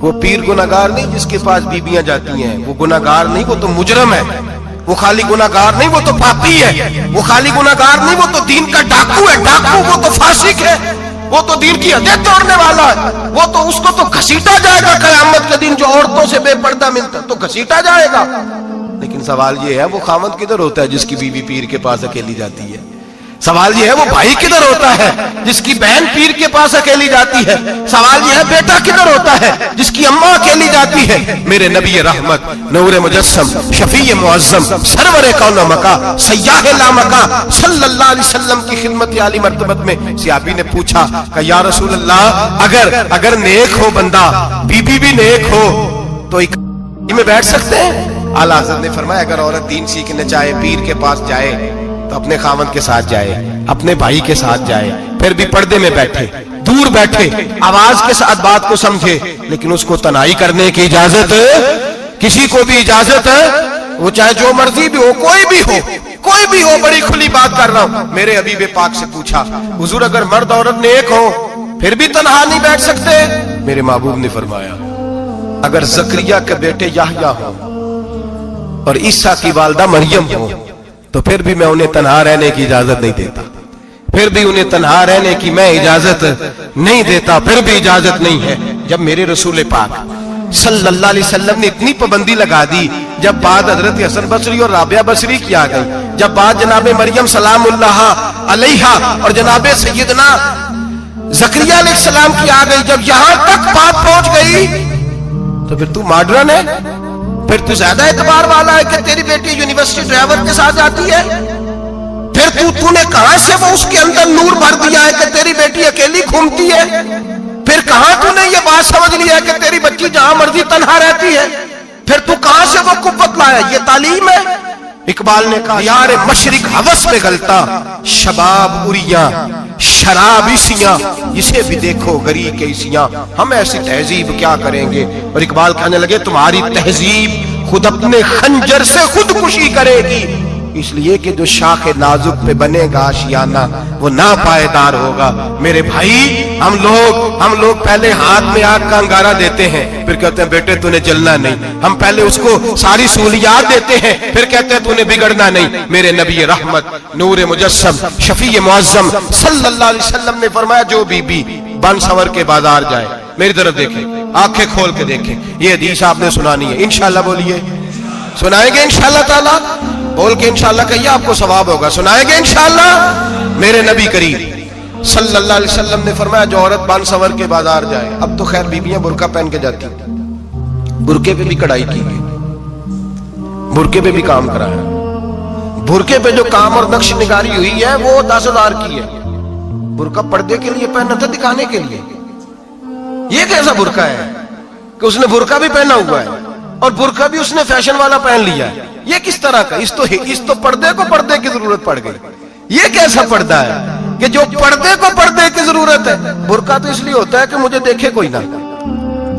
وہ پیر گناہگار نہیں جس کے پاس بیویاں جاتی ہیں، وہ گناہگار نہیں، وہ تو مجرم ہے. وہ خالی گناہگار نہیں، وہ تو پاپی ہے. وہ خالی گناہگار نہیں، وہ تو دین کا ڈاکو ہے. ڈاکو وہ تو فاسق ہے، وہ تو دین کی حدیں توڑنے والا ہے. وہ تو اس کو تو گھسیٹا جائے گا قیامت کے دن. جو عورتوں سے بے پردہ ملتا تو گھسیٹا جائے گا. لیکن سوال یہ ہے وہ خاوند کدھر ہوتا ہے جس کی بیوی پیر کے پاس اکیلی جاتی ہے؟ سوال یہ ہے وہ بھائی کدھر ہوتا ہے جس کی بہن پیر کے پاس اکیلی جاتی ہے؟ سوال یہ ہے بیٹا کدھر ہوتا ہے جس کی اماں اکیلی جاتی ہے؟ میرے نبی رحمت، نور مجسم، شفیع معظم، سرور کون مکہ، سیاح لامکہ صلی اللہ علیہ وسلم کی خدمت عالی مرتبت میں صحابی نے پوچھا کہ یا رسول اللہ اگر نیک ہو بندہ، بی بی بھی نیک ہو تو ایک میں بیٹھ سکتے ہیں؟ اعلیٰ حضرت نے فرمایا اگر عورت دین سیکھنے چاہے، پیر کے پاس جائے تو اپنے خاوند کے ساتھ جائے، اپنے بھائی کے ساتھ جائے، پھر بھی پردے میں بیٹھے، دور بیٹھے، آواز کے ساتھ بات کو سمجھے، لیکن اس کو تنہائی کرنے کی اجازت کسی کو بھی اجازت ہے، وہ چاہے جو مرضی بھی ہو، کوئی بھی ہو، بڑی کھلی بات کر رہا ہوں. میرے حبیب پاک سے پوچھا حضور اگر مرد عورت نیک ہو پھر بھی تنہا نہیں بیٹھ سکتے؟ میرے محبوب نے فرمایا اگر زکریا کے بیٹے یحییٰ ہو اور عیسیٰ کی والدہ مریم ہو تو پھر بھی میں انہیں تنہا رہنے کی اجازت نہیں دیتا. پھر بھی انہیں تنہا رہنے کی میں اجازت نہیں دیتا، پھر بھی اجازت نہیں ہے. جب میرے رسول پاک صلی اللہ علیہ وسلم نے اتنی پابندی لگا دی، جب بات حضرت حسن بصری اور رابعہ بصری کی آ گئی، جب بات جناب مریم سلام اللہ علیہا اور جناب سیدنا زکریا علیہ السلام کی آ گئی، جب یہاں تک بات پہنچ گئی تو پھر تو ماڈرن ہے، پھر تو زیادہ اعتبار والا ہے کہ تیری بیٹی یونیورسٹی ڈرائیور کے ساتھ جاتی ہے. پھر تو نے کہاں سے وہ اس کے اندر نور بھر دیا ہے کہ تیری بیٹی اکیلی گھومتی ہے؟ پھر کہاں تو نے یہ بات سمجھ لیا ہے کہ تیری بچی جہاں مرضی تنہا رہتی ہے؟ پھر تو کہاں سے وہ قوت لایا؟ یہ تعلیم ہے. اقبال نے کہا یار مشرق ہوس میں گلتا، شباب اریاں شراب اسیاں، اسے بھی دیکھو گری کے اسیاں، ہم ایسی تہذیب کیا کریں گے؟ اور اقبال کہنے لگے تمہاری تہذیب خود اپنے خنجر سے خودکشی کرے گی، اس لیے کہ جو شاخ نازک پہ بنے گا آشیانہ وہ ناپائیدار ہوگا. میرے بھائی ہم لوگ پہلے ہاتھ میں آگ کا انگارہ دیتے ہیں، پھر کہتے ہیں بیٹے تو نے جلنا نہیں. ہم پہلے اس کو ساری سہولیات دیتے ہیں، پھر کہتے ہیں تو نے بگڑنا نہیں. میرے نبی رحمت، نور مجسم، شفیع معظم صلی اللہ علیہ وسلم نے فرمایا جو بی بی بن سور کے بازار جائے، میری طرف دیکھیں، آنکھیں کھول کے دیکھیں. یہ حدیث آپ نے سنانی ہے، انشاءاللہ بولیے. سنائیں گے انشاءاللہ تعالی؟ بول کے انشاءاللہ کہیے، آپ کو ثواب ہوگا. سنائیں گے انشاءاللہ؟ میرے نبی کریم صلی اللہ علیہ وسلم نے فرمایا جو عورت بان سور کے بازار جائے، اب تو خیر بیویاں برقع پہن کے جاتی، برقعے پہ بھی کڑھائی کی گئی، برقعے پہ بھی کام کرایا. برقعے پہ جو کام اور نقش نگاری ہوئی ہے وہ 10,000 کی ہے. برقع پردے کے لیے پہنا تھا، دکھانے کے لیے. یہ کیسا برقع ہے کہ اس نے برقع بھی پہنا ہوا ہے اور برقع بھی اس نے فیشن والا پہن لیا ہے؟ یہ کس طرح کا؟ اس تو پردے کو پردے کی ضرورت پڑ گئی. یہ کیسا پردہ ہے کہ جو پردے کو پردے کی ضرورت ہے؟ برقع تو اس لیے ہوتا ہے کہ مجھے دیکھے کوئی نہ،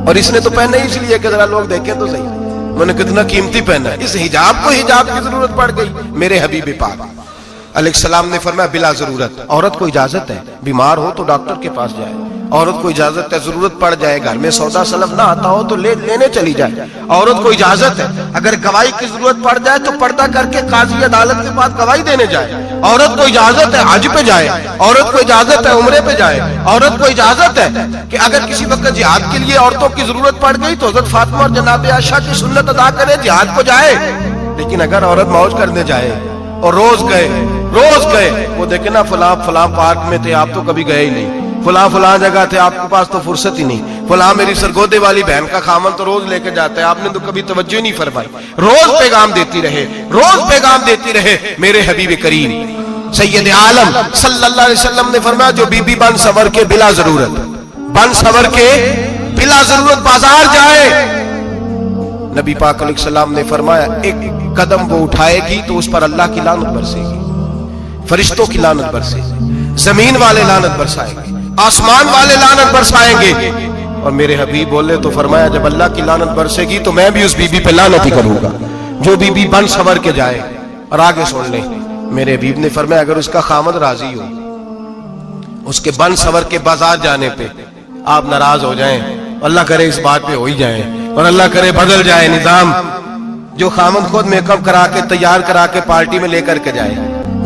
اور اس نے تو پہنا اس لیے کہ ذرا لوگ دیکھیں تو صحیح میں نے کتنا قیمتی پہنا ہے. اس حجاب کو حجاب کی ضرورت پڑ گئی. میرے حبیب پاک علیہ السلام نے فرمایا بلا ضرورت. عورت کو اجازت ہے بیمار ہو تو ڈاکٹر کے پاس جائے، عورت کو اجازت ہے ضرورت پڑ جائے گھر میں سودا سلف نہ آتا ہو تو لینے چلی جائے، عورت کو اجازت ہے اگر گواہی کی ضرورت پڑ جائے تو پردہ کر کے قاضی عدالت کے پاس گواہی دینے جائے، عورت کو اجازت ہے حج پہ جائے، عورت کو اجازت ہے عمرے پہ جائے، عورت کو اجازت ہے کہ اگر کسی وقت جہاد کے لیے عورتوں کی ضرورت پڑ گئی تو حضرت فاطمہ اور جناب عائشہ کی سنت ادا کرے، جہاد کو جائے. لیکن اگر عورت موج کرنے جائے اور روز گئے وہ دیکھیں نا فلاں پارک میں تھے آپ تو کبھی گئے ہی نہیں، فلاں جگہ تھے آپ کے پاس تو فرصت ہی نہیں، فلاں میری سرگودے والی بہن کا خامن تو روز لے کے جاتا ہے آپ نے تو کبھی توجہ نہیں فرمائی. روز پیغام دیتی رہے. میرے حبیب کریم سید عالم صلی اللہ علیہ وسلم نے فرمایا جو بی بی بن سور کے بلا ضرورت بازار جائے، نبی پاک علیہ السلام نے فرمایا ایک قدم وہ اٹھائے گی تو اس پر اللہ کی لعنت برسے گی، فرشتوں کی لعنت برسے گی، زمین والے لعنت برسائیں گے، آسمان والے لعنت برسائیں گے. اور میرے حبیب بولے تو فرمایا جب اللہ کی لعنت برسے گی تو میں بھی اس بی بی پہ لعنت ہی کروں گا جو بی بی بن سور کے جائے. اور آگے سن لیں میرے حبیب نے فرمایا اگر اس کا خامد راضی ہو اس کے بن سور کے بازار جانے پہ، آپ ناراض ہو جائیں اللہ کرے اس بات پہ ہو ہی جائے اور اللہ کرے بدل جائے نظام. جو خامد خود میک اپ کرا کے تیار کرا کے پارٹی میں لے کر کے جائے,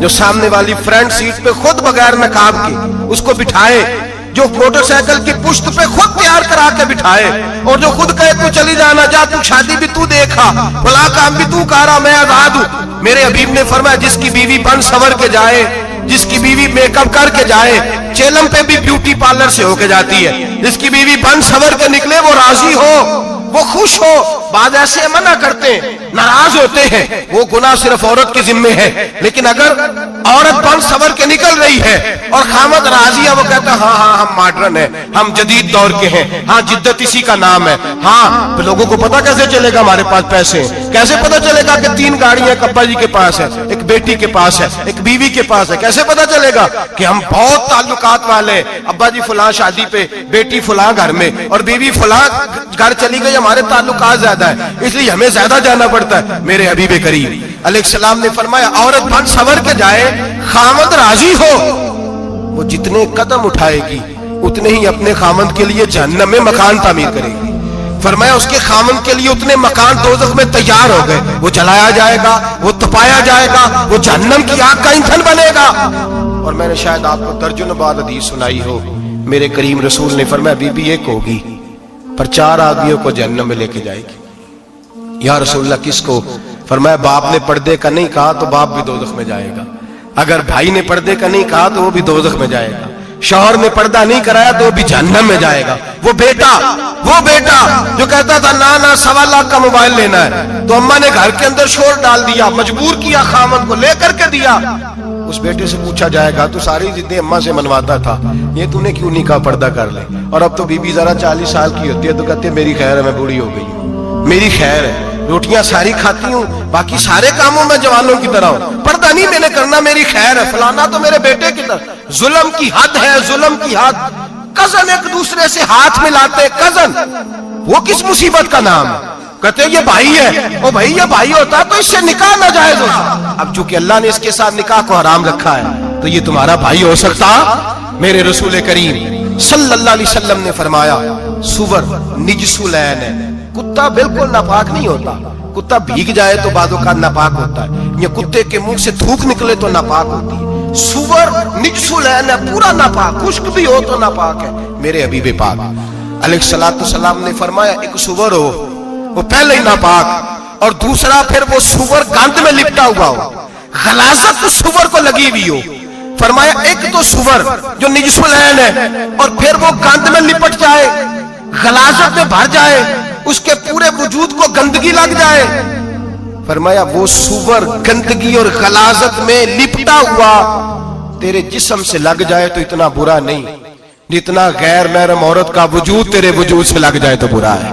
جو سامنے والی فرنٹ سیٹ پہ خود بغیر نقاب کے اس کو بٹھائے, جو موٹر سائیکل کی پشت پہ خود تیار کرا کے بٹھائے, اور جو خود کہے تو چلی جانا, جا تو شادی بھی تو دیکھا, بلا کام بھی تو کرا, میں آزاد ہوں. میرے حبیب نے فرمایا جس کی بیوی بن سور کے جائے, جس کی بیوی میک اپ کر کے جائے, چیلم پہ بھی بیوٹی پارلر سے ہو کے جاتی ہے, جس کی بیوی بن سور کے نکلے وہ راضی ہو, وہ خوش ہو. بعض ایسے منع کرتے ہیں, ناراض ہوتے ہیں, وہ گناہ صرف عورت کے ذمے ہے. لیکن اگر عورت بن سور کے نکل رہی ہے اور خامد راضی ہے, وہ کہتا ہے ہاں ہاں ہم ماڈرن ہیں, ہم جدید دور کے ہیں, ہاں جدت اسی کا نام ہے. ہاں لوگوں کو پتا کیسے چلے گا ہمارے پاس پیسے ہیں, کیسے پتا چلے گا کہ 3 گاڑیاں ایک ابا جی کے پاس ہے, ایک بیٹی کے پاس ہے, ایک بیوی کے پاس ہے, کیسے پتا چلے گا کہ ہم بہت تعلقات والے ہیں, ابا جی فلاں شادی پہ, بیٹی فلاں گھر میں, اور بیوی فلاں گھر چلی گئی, ہمارے تعلقات زیادہ ہے اس لیے ہمیں زیادہ جانا پڑتا ہے. میرے حبیب کریم علیہ السلام نے فرمایا عورت بن سور کے جائے, خامد راضی ہو, وہ جتنے قدم اٹھائے گی اتنے ہی اپنے خامد کے لیے جہنم میں مکان تعمیر کرے گی. فرمایا اس کے خامد کے لیے اتنے مکان دوزخ میں تیار ہو گئے, وہ جلایا جائے گا, وہ تپایا جائے گا, وہ جہنم کی آگ کا ایندھن بنے گا. اور میں نے شاید آپ کو درجن بعد حدیث سنائی ہو, میرے کریم رسول نے فرمایا بی بی ایک ہوگی پر 4 آدمیوں کو جہنم میں لے کے جائے گی. یا رسول اللہ کس کو؟ فرمایا باپ نے پردے کا نہیں کہا تو باپ بھی دوزخ میں جائے گا, اگر بھائی نے پردے کا نہیں کہا تو وہ بھی دوزخ میں جائے گا, شوہر نے پردہ نہیں کرایا تو وہ بھی جہنم میں جائے گا. وہ بیٹا جو کہتا تھا نا 1.25 لاکھ کا موبائل لینا ہے, تو اماں نے گھر کے اندر شور ڈال دیا, مجبور کیا, خامد کو لے کر کے دیا. اس بیٹے سے پوچھا جائے گا تو ساری ضدیں اماں سے منواتا تھا, یہ تو نے کیوں نہیں کہا پردہ کر لے, اور اب تو بی بی ذرا 40 سال کی ہوتی ہے تو کہتے ہیں میری خیر ہے, میں بوڑھی ہو گئی ہوں, میری خیر ہے, روٹیاں ساری کھاتی ہوں, باقی سارے کاموں میں جوانوں کی طرح ہوں, پردہ نہیں میں نے کرنا, میری خیر ہے. فلانا تو میرے بیٹے کی طرح. ظلم کی حد ہے, ظلم کی حد. کزن ایک دوسرے سے ہاتھ ملاتے, کزن, وہ کس مصیبت کا نام ہے؟ کہتے ہیں یہ بھائی ہے, وہ بھائی یہ بھائی ہوتا تو اس سے نکاح ناجائز ہوتا. اب چونکہ اللہ نے اس کے ساتھ نکاح کو حرام رکھا ہے تو یہ تمہارا بھائی ہو سکتا؟ میرے رسول کریم صلی اللہ علیہ وسلم نے فرمایا سور نجس العین ہے, کتا بالکل ناپاک نہیں ہوتا, کتا بھیگ جائے تو بعد اوقات ناپاک ہوتا ہے, یا کتے کے منہ سے تھوک نکلے تو ناپاک ہوتی ہے. سور نجس العین ہے, پورا ناپاک, خشک بھی ہو تو ناپاک ہے. میرے حبیب پاک علیہ السلام نے فرمایا ایک سور ہو وہ پہلے ہی ناپاک, اور دوسرا پھر وہ سور گند میں لپٹا ہوا ہو, غلاظت اس سور کو لگی ہوئی ہو. فرمایا ایک تو سور جو نجس العین ہے اور پھر وہ گند میں لپٹ جائے, غلاظت میں بھر جائے, اس کے پورے وجود کو گندگی لگ جائے. فرمایا وہ سور گندگی اور غلاظت میں لپٹا ہوا تیرے جسم سے لگ جائے تو اتنا برا نہیں جتنا غیر محرم عورت کا وجود تیرے وجود سے لگ جائے تو برا ہے.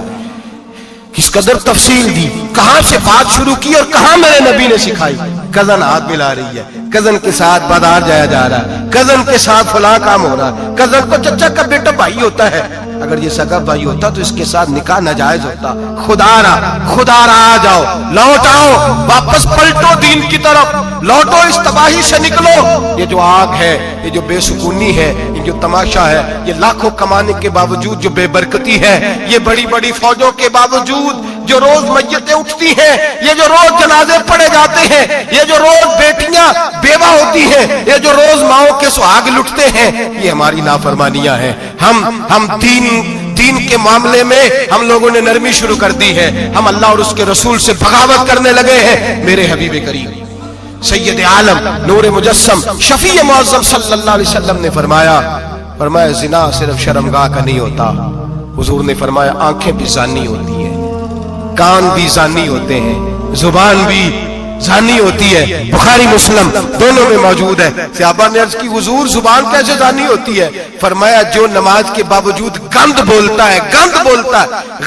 کس قدر تفصیل دی, کہاں سے بات شروع کی اور کہاں میرے نبی نے سکھائی. کزن ہاتھ ملا رہی ہے, کزن کے ساتھ بازار جایا جا رہا ہے, کزن کے ساتھ فلاں کام ہو رہا ہے, کزن کو چچا کا بیٹا بھائی ہوتا ہے, اگر یہ سگا بھائی ہوتا تو اس کے ساتھ نکاح ناجائز ہوتا. خدا را آ جاؤ, لوٹ آؤ, واپس پلٹو دین کی طرف, لوٹو اس تباہی سے نکلو. یہ جو آگ ہے, یہ جو بے سکونی ہے, یہ جو تماشا ہے, یہ لاکھوں کمانے کے باوجود جو بے برکتی ہے, یہ بڑی بڑی فوجوں کے باوجود جو روز میتیں اٹھتی ہیں, یہ جو روز جنازے پڑے جاتے ہیں, یہ جو روز بیٹیاں بیوہ ہوتی ہیں, یہ جو روز ماؤں کے سہاگ لٹتے ہیں, یہ ہماری نافرمانیاں ہیں. ہم دین کے معاملے میں ہم لوگوں نے نرمی شروع کر دی ہے, ہم اللہ اور اس کے رسول سے بغاوت کرنے لگے ہیں. میرے حبیب کریم سید عالم نور مجسم شفیع معظم صلی اللہ علیہ وسلم نے فرمایا زنا صرف شرمگاہ کا نہیں ہوتا. حضور نے فرمایا آنکھیں بھی زانی ہوتی ہیں, کان بھی زانی ہوتے ہیں, زبان بھی زانی ہوتی ہے. بخاری مسلم دونوں میں موجود ہے. صحابہ نے عرض کی حضور زبان کیسے زانی ہوتی ہے؟ فرمایا جو نماز کے باوجود گند بولتا ہے,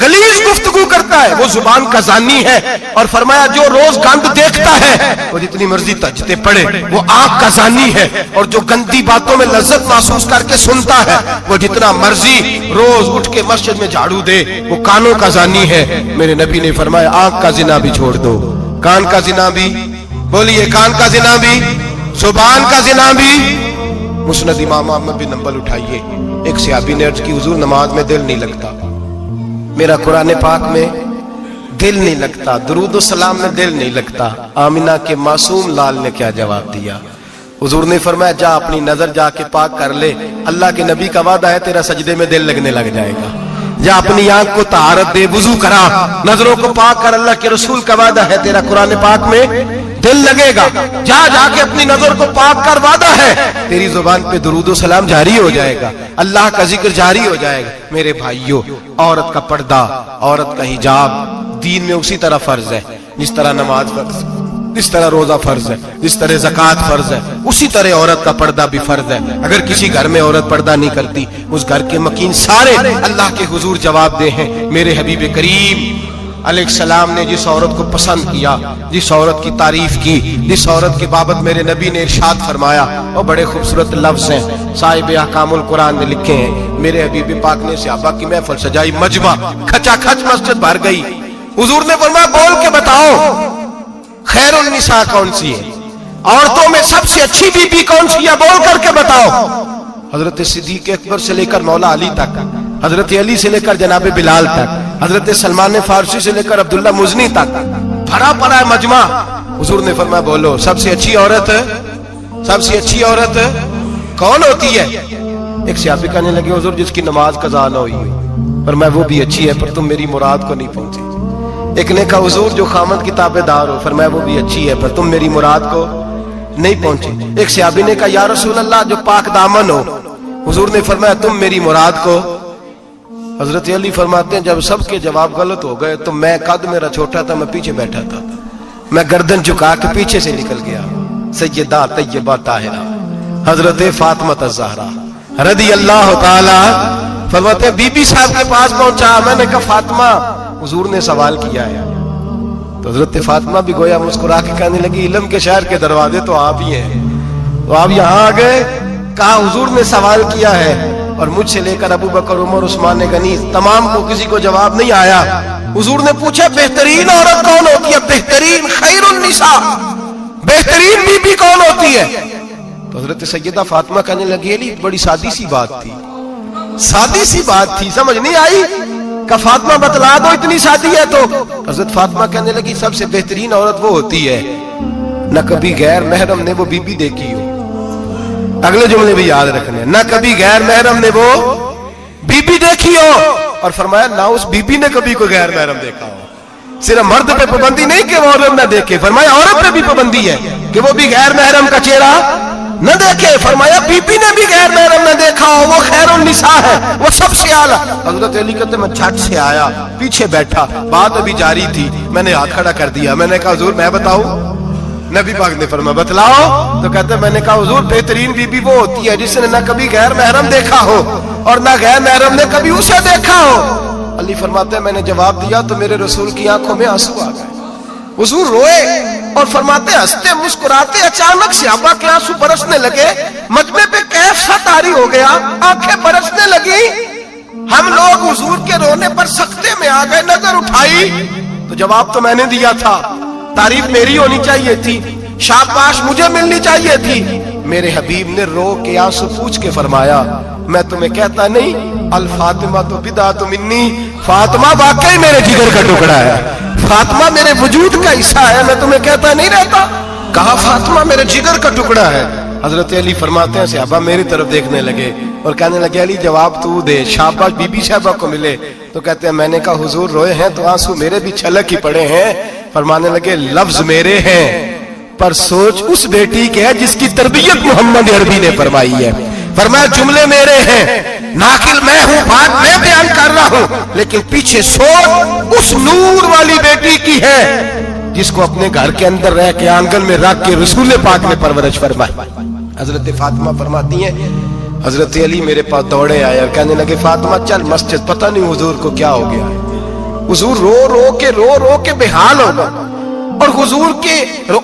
غلیظ گفتگو کرتا ہے, وہ زبان کا زانی ہے. اور فرمایا جو روز گند دیکھتا ہے وہ جتنی مرضی تہجدیں پڑھے وہ آنکھ کا زانی ہے. اور جو گندی باتوں میں لذت محسوس کر کے سنتا ہے وہ جتنا مرضی روز اٹھ کے مسجد میں جھاڑو دے وہ کانوں کا زانی ہے. میرے نبی نے فرمایا آنکھ کا زنا بھی چھوڑ دو, کان کا زنا بھی, بولیے کان کا زنا بھی, زبان کا زنا بھی. مسند امام احمد بن حنبل اٹھائیے, ایک صحابی نے عرض کی حضور نماز میں دل نہیں لگتا, میرا قرآن پاک میں دل نہیں لگتا، درود و سلام میں دل نہیں لگتا۔ آمینہ کے معصوم لال نے کیا جواب دیا؟ حضور نے فرمایا جا اپنی نظر جا کے پاک کر لے، اللہ کے نبی کا وعدہ ہے تیرا سجدے میں دل لگنے لگ جائے گا۔ جا اپنی آنکھ کو طہارت دے، وضو کرا، نظروں کو پاک کر، اللہ کے رسول کا وعدہ ہے تیرا قرآن پاک میں دل لگے گا۔ جا جا کے اپنی نظر کو پاک کر، وعدہ ہے تیری زبان پہ درود و سلام جاری ہو جائے گا، اللہ کا ذکر جاری ہو جائے گا۔ میرے بھائیوں، عورت کا پردہ، عورت کا حجاب دین میں اسی طرح فرض ہے جس طرح نماز فرض ہے، جس طرح روزہ فرض ہے، جس طرح زکوٰۃ فرض ہے، اسی طرح عورت کا پردہ بھی فرض ہے۔ اگر کسی گھر میں عورت پردہ نہیں کرتی، اس گھر کے مکین سارے اللہ کے حضور جواب دے ہیں۔ میرے حبیب کریم علیہ السلام نے جس عورت کو پسند کیا، جس عورت کی تعریف کی، جس عورت کی بابت میرے نبی نے ارشاد فرمایا، وہ بڑے خوبصورت لفظ ہیں، صاحب احکام القرآن نے لکھے ہیں۔ میرے حبیب پاک نے صحابہ کی محفل سجائی، مجمع کھچا کھچ مسجد بھر گئی۔ حضور نے فرمایا بول کے بتاؤ خیر النساء کون سی ہے، عورتوں میں سب سے اچھی بی بی کون سی ہے، بول کر کے بتاؤ۔ حضرت صدیق اکبر سے لے کر مولا علی تک، حضرت علی سے لے کر جناب بلال تک، حضرت سلمان فارسی سے لے کر عبداللہ مزنی تک بھرا پڑا ہے مجمع۔ حضور نے فرمایا بولو سب سے اچھی عورت، سب سے اچھی عورت کون ہوتی ہے؟ ایک صحابی کہنے لگے حضور جس کی نماز قضا نہ ہوئی، پر میں وہ بھی اچھی ہے پر تم میری مراد کو نہیں پہنچی۔ ایک نے کہا حضور جو خامد کی تابع دار ہو، فرمایا وہ بھی اچھی ہے پر تم میری مراد کو نہیں پہنچی۔ ایک صحابی نے کہا یا رسول اللہ جو پاک دامن ہو، حضور نے فرمایا تم میری مراد کو۔ حضرت علی فرماتے ہیں جب سب کے جواب غلط ہو گئے تو میں قد میرا چھوٹا تھا، میں پیچھے بیٹھا تھا، میں گردن جھکا کے پیچھے سے نکل گیا۔ سیدہ طیبہ طاہرہ حضرت فاطمہ الزہرا رضی اللہ تعالی فرماتے ہیں بی بی صاحب کے پاس پہنچا، میں نے کہا فاطمہ حضور نے سوال کیا ہے۔ تو حضرت فاطمہ بھی گویا مسکرا کے کہنے لگی علم کے شہر کے دروازے تو آپ ہی ہیں، تو آپ یہاں آ گئے۔ کہا حضور نے سوال کیا ہے اور مجھ سے لے کر ابو بکر عمر عثمان غنی تمام کو کسی کو جواب نہیں آیا۔ حضور نے پوچھا بہترین عورت کون ہوتی ہے، بہترین خیر النساء، بہترین بی بی کون ہوتی ہے؟ تو حضرت سیدہ فاطمہ کہنے لگی علی بڑی سادی سی بات تھی، سادی سی بات تھی، سمجھ نہیں آئی؟ کہ فاطمہ بتلا دو اتنی سادی ہے تو۔ حضرت فاطمہ کہنے لگی سب سے بہترین عورت وہ ہوتی ہے نہ کبھی غیر محرم نے وہ بی بی دیکھی ہو۔ اگلے جملے بھی یاد رکھنے، نہ کبھی غیر محرم نے وہ بی بی دیکھی ہو، اور فرمایا نہ اس بی بی نے کبھی کوئی غیر محرم دیکھا ہو۔ صرف مرد پہ پابندی نہیں کہ وہ عورت نہ دیکھے، فرمایا عورت پہ بھی پابندی ہے کہ وہ بھی غیر محرم کا چہرہ نہ دیکھے۔ فرمایا بی بی نے بھی غیر محرم نہ دیکھا ہو، وہ خیر النساء ہے، وہ سب سے اعلیٰ۔ حضرت علی کہتے میں جھٹ سے آیا، پیچھے بیٹھا، بات ابھی جاری تھی، میں نے ہاتھ کھڑا کر دیا، میں نے کہا حضور میں بتاؤں؟ نبی پاک نے فرمایا بتلاؤ۔ تو کہتے میں نے کہا حضور بہترین بی بی وہ ہوتی ہے جس نے نہ کبھی غیر محرم دیکھا ہو اور نہ غیر محرم نے کبھی اسے دیکھا ہو۔ علی فرماتے ہیں میں نے جواب دیا تو میرے رسول کی آنکھوں میں آنسو آ گئے، حضور روئے اور فرماتے ہنستے مسکراتے اچانک صحابہ کے آنسو برسنے لگے، مجمع پہ کیف سا طاری ہو گیا، آنکھیں برسنے لگی۔ ہم لوگ حضور کے رونے پر سکتے میں آ گئے، نظر اٹھائی تو جواب تو میں نے دیا تھا، تعریف میری ہونی چاہیے تھی، شاباش مجھے ملنی چاہیے تھی۔ میرے حبیب نے رو کے آنسو پوچھ کے فرمایا میں تمہیں کہتا نہیں الفاطمہ تو بدعۃ منی، فاطمہ واقعی میرے جگر کا ٹکڑا ہے، فاطمہ میرے وجود کا حصہ ہے، میں تمہیں کہتا نہیں رہتا۔ کہا فاطمہ میرے جگر کا ٹکڑا ہے۔ حضرت علی فرماتے ہیں صحابہ میری طرف دیکھنے لگے اور کہنے لگے علی جواب تو دے، شاباش بی بی صاحبہ کو ملے۔ تو کہتے ہیں میں نے کہا حضور روئے ہیں تو آنسو میرے بھی چھلک ہی پڑے ہیں۔ فرمانے لگے لفظ میرے ہیں پر سوچ اس بیٹی کے ہے جس کی تربیت محمد عربی نے فرمائی ہے۔ فرمایا جملے میرے ہیں، ناقل میں ہوں، بات میں بیان کر رہا ہوں، لیکن پیچھے سوچ اس نور والی بیٹی کی ہے جس کو اپنے گھر کے اندر رہ کے آنگن میں رکھ کے رسول پاک نے پرورش فرمائی۔ حضرت فاطمہ فرماتی ہیں حضرت علی میرے پاس دوڑے آئے اور کہنے لگے فاطمہ چل مسجد، پتہ نہیں حضور کو کیا ہو گیا ہے۔ حضور رو کے بحال ہو گئے اور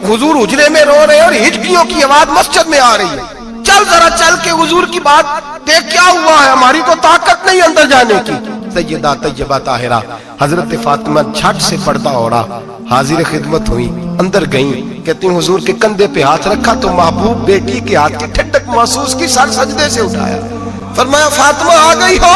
حضور حجرے میں رو رہے ہیں اور ہچکیوں کی آواز مسجد میں آ رہی ہے۔ چل ذرا چل کے حضور کی بات دیکھ کیا ہوا ہے، ہماری تو طاقت نہیں اندر جانے کی۔ سیدہ طیبہ طاہرہ حضرت فاطمہ جھٹ سے پردہ اوڑا، حاضر خدمت ہوئی، اندر گئیں، کہتی ہیں حضور کے کندھے پہ ہاتھ رکھا تو محبوب بیٹی کے ہاتھ کی ٹھنڈک محسوس کی، سر سجدے سے اٹھایا، فرمایا فاطمہ آ گئی ہو؟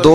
2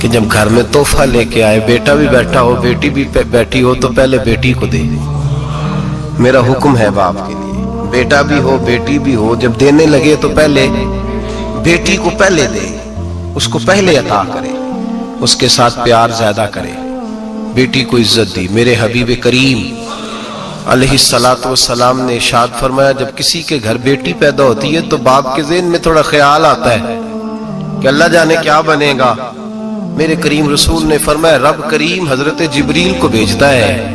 کہ جب گھر میں تحفہ لے کے آئے، بیٹا بھی بیٹھا ہو بیٹی بھی بیٹھی ہو، تو پہلے بیٹی کو دے۔ میرا حکم ہے باپ کے لیے، بیٹا بھی ہو بیٹی بھی ہو، جب دینے لگے تو پہلے بیٹی کو پہلے دے، اس کو پہلے عطا کرے، اس کے ساتھ پیار زیادہ کرے، بیٹی کو عزت دی۔ میرے حبیب کریم علیہ الصلوۃ والسلام نے ارشاد فرمایا جب کسی کے گھر بیٹی پیدا ہوتی ہے تو باپ کے ذہن میں تھوڑا خیال آتا ہے کہ اللہ جانے کیا بنے گا۔ میرے کریم رسول نے فرمایا رب کریم حضرت جبریل کو بھیجتا ہے،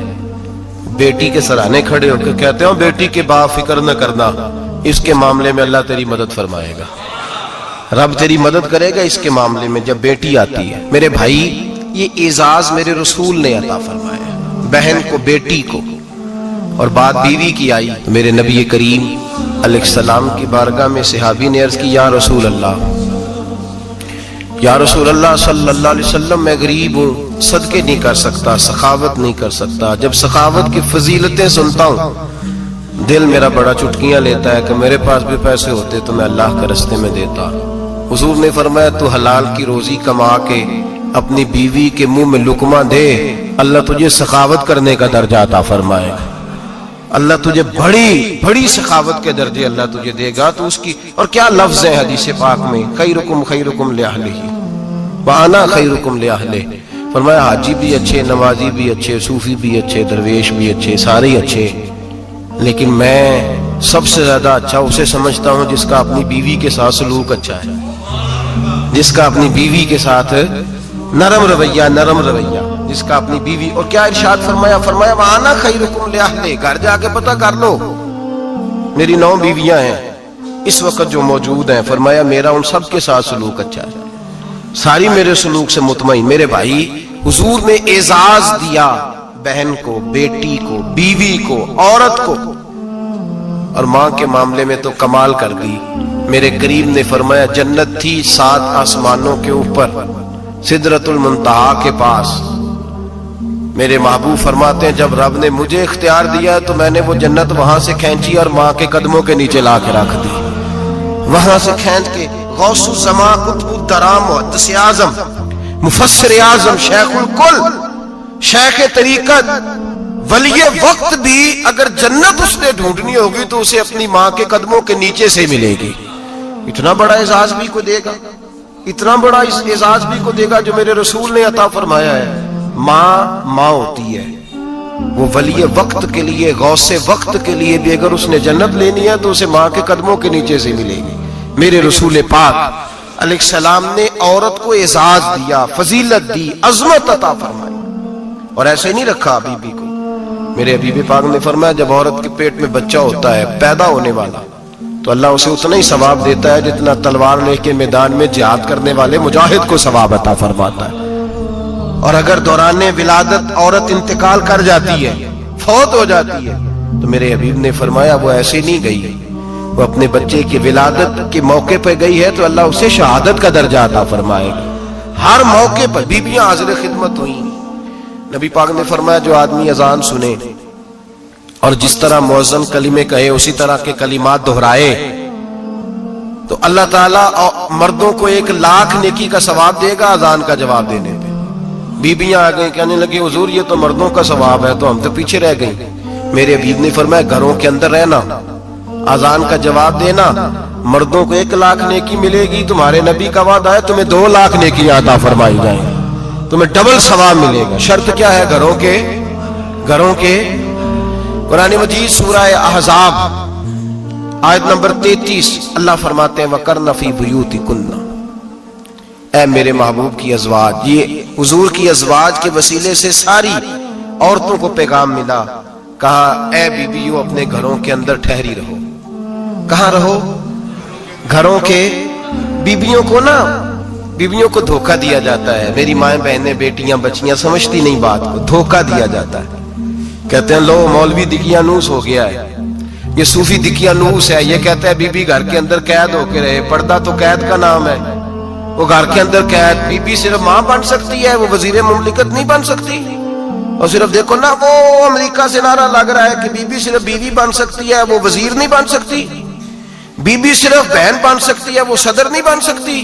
بیٹی کے سرانے کھڑے ہو کے کہتے ہیں بیٹی کے باپ فکر نہ کرنا، اس کے معاملے میں اللہ تیری مدد فرمائے گا، رب تیری مدد کرے گا اس کے معاملے میں جب بیٹی آتی ہے۔ میرے بھائی یہ اعزاز میرے رسول نے عطا فرمایا، بہن کو بیٹی کو، اور بات بیوی کی آئی تو میرے نبی کریم علیہ السلام کی بارگاہ میں صحابی نے عرض کی یا رسول اللہ صلی اللہ علیہ وسلم میں غریب ہوں، صدقے نہیں کر سکتا، سخاوت نہیں کر سکتا۔ جب سخاوت کی فضیلتیں سنتا ہوں دل میرا بڑا چٹکیاں لیتا ہے کہ میرے پاس بھی پیسے ہوتے تو میں اللہ کے راستے میں دیتا۔ حضور نے فرمایا تو حلال کی روزی کما کے اپنی بیوی کے منہ میں لقمہ دے، اللہ تجھے سخاوت کرنے کا درجہ عطا فرمائے گا، اللہ تجھے بڑی بڑی سخاوت کے درجے اللہ تجھے دے گا۔ تو اس کی اور کیا لفظ ہے حدیث پاک میں، خیرکم لأہلہ وانا خیرکم لأہلہ۔ فرمایا حاجی بھی اچھے، نمازی بھی اچھے، صوفی بھی اچھے، درویش بھی اچھے، سارے ہی اچھے، لیکن میں سب سے زیادہ اچھا اسے سمجھتا ہوں جس کا اپنی بیوی کے ساتھ سلوک اچھا ہے، جس کا اپنی بیوی کے ساتھ نرم رویہ، جس کا اپنی بیوی۔ اور کیا ارشاد فرمایا وَأَنَا خَيْرُكُمْ لِأَهْلِي، گھر جا کے پتہ کر لو، میری 9 بیویاں ہیں اس وقت جو موجود ہیں، فرمایا میرا ان سب کے ساتھ سلوک اچھا ہے، ساری میرے سلوک سے مطمئن۔ میرے بھائی حضور نے اعزاز دیا بہن کو، بیٹی کو، بیوی کو، عورت کو، اور ماں کے معاملے میں تو کمال کر دی۔ میرے کریم نے فرمایا جنت تھی 7 آسمانوں کے اوپر سدرۃ المنتہا کے پاس۔ میرے محبوب فرماتے ہیں جب رب نے مجھے اختیار دیا تو میں نے وہ جنت وہاں سے کھینچی اور ماں کے قدموں کے نیچے لا کے رکھ دی، وہاں سے کھینچ کے۔ غوث الزمان قطب الدرام محدث اعظم مفسر اعظم شیخ الکل شیخ طریقت ولی وقت بھی اگر جنت اس نے ڈھونڈنی ہوگی تو اسے اپنی ماں کے قدموں کے نیچے سے ملے گی۔ اتنا بڑا اعزاز بھی کو دے گا، اتنا بڑا اعزاز بھی کو دے گا جو میرے رسول نے عطا فرمایا ہے۔ ماں ہوتی ہے، وہ ولی وقت کے لیے، غوث وقت کے لیے بھی اگر اس نے جنت لینی ہے تو اسے ماں کے قدموں کے نیچے سے ملے گی۔ میرے رسول پاک علیہ السلام نے عورت کو اعزاز دیا، فضیلت دی، عظمت عطا فرمائی، اور ایسے نہیں رکھا بیوی کو۔ میرے حبیب پاک نے فرمایا جب عورت کے پیٹ میں بچہ ہوتا ہے پیدا ہونے والا تو اللہ اسے اتنا ہی ثواب دیتا ہے جتنا تلوار لے کے میدان میں جہاد کرنے والے مجاہد کو ثواب عطا فرماتا ہے۔ اور اگر دوران ولادت عورت انتقال کر جاتی ہے، فوت ہو جاتی ہے، تو میرے حبیب نے فرمایا وہ ایسے نہیں گئی، وہ اپنے بچے کی ولادت کے موقع پہ گئی ہے تو اللہ اسے شہادت کا درجہ عطا فرمائے گا۔ ہر موقع پر بیویاں حاضر خدمت ہوئیں۔ نبی پاک نے فرمایا جو آدمی اذان سنے اور جس طرح مؤذن کلمے کہے اسی طرح کے کلمات دہرائے تو اللہ تعالیٰ مردوں کو 1,00,000 نیکی کا ثواب دے گا اذان کا جواب دینے پہ۔ بیویاں آ گئیں کہنے لگی حضور یہ تو مردوں کا ثواب ہے تو ہم تو پیچھے رہ گئیں۔ میرے حبیب نے فرمایا گھروں کے اندر رہنا، اذان کا جواب دینا، مردوں کو 1,00,000 نیکی ملے گی، تمہارے نبی کا وعدہ ہے تمہیں 2,00,000 نیکی عطا فرمائی جائیں، تمہیں ڈبل ثواب ملے گا۔ شرط کیا ہے؟ گھروں کے قرآن مجید سورہ احزاب آیت نمبر 33 اللہ فرماتے ہیں وَقَرْنَ فِي بُيُوتِكُنَّ، اے میرے محبوب کی ازواج، یہ حضور کی ازواج کے وسیلے سے ساری عورتوں کو پیغام ملا، کہا اے بیویوں اپنے گھروں کے اندر ٹھہری رہو۔ کہاں رہو؟ گھروں کے۔ بیویوں کو دھوکہ دیا جاتا ہے، میری مائیں بہنیں بیٹیاں بچیاں سمجھتی نہیں بات کو، دھوکہ دیا جاتا ہے، کہتے ہیں لو مولوی دقیانوس ہو گیا ہے، یہ صوفی دقیانوس ہے، یہ کہتا ہے بی بی گھر کے اندر قید ہو کے رہے، پردہ تو قید کا نام ہے، وہ گھر کے اندر قید، بی بی صرف ماں بن سکتی ہے، وہ وزیر مملکت نہیں بن سکتی۔ اور صرف دیکھو نا وہ امریکہ سے نعرہ لگ رہا ہے کہ بی بی صرف بیوی بن سکتی ہے، وہ وزیر نہیں بن سکتی، بی بی صرف بہن بن سکتی ہے، وہ صدر نہیں بن سکتی۔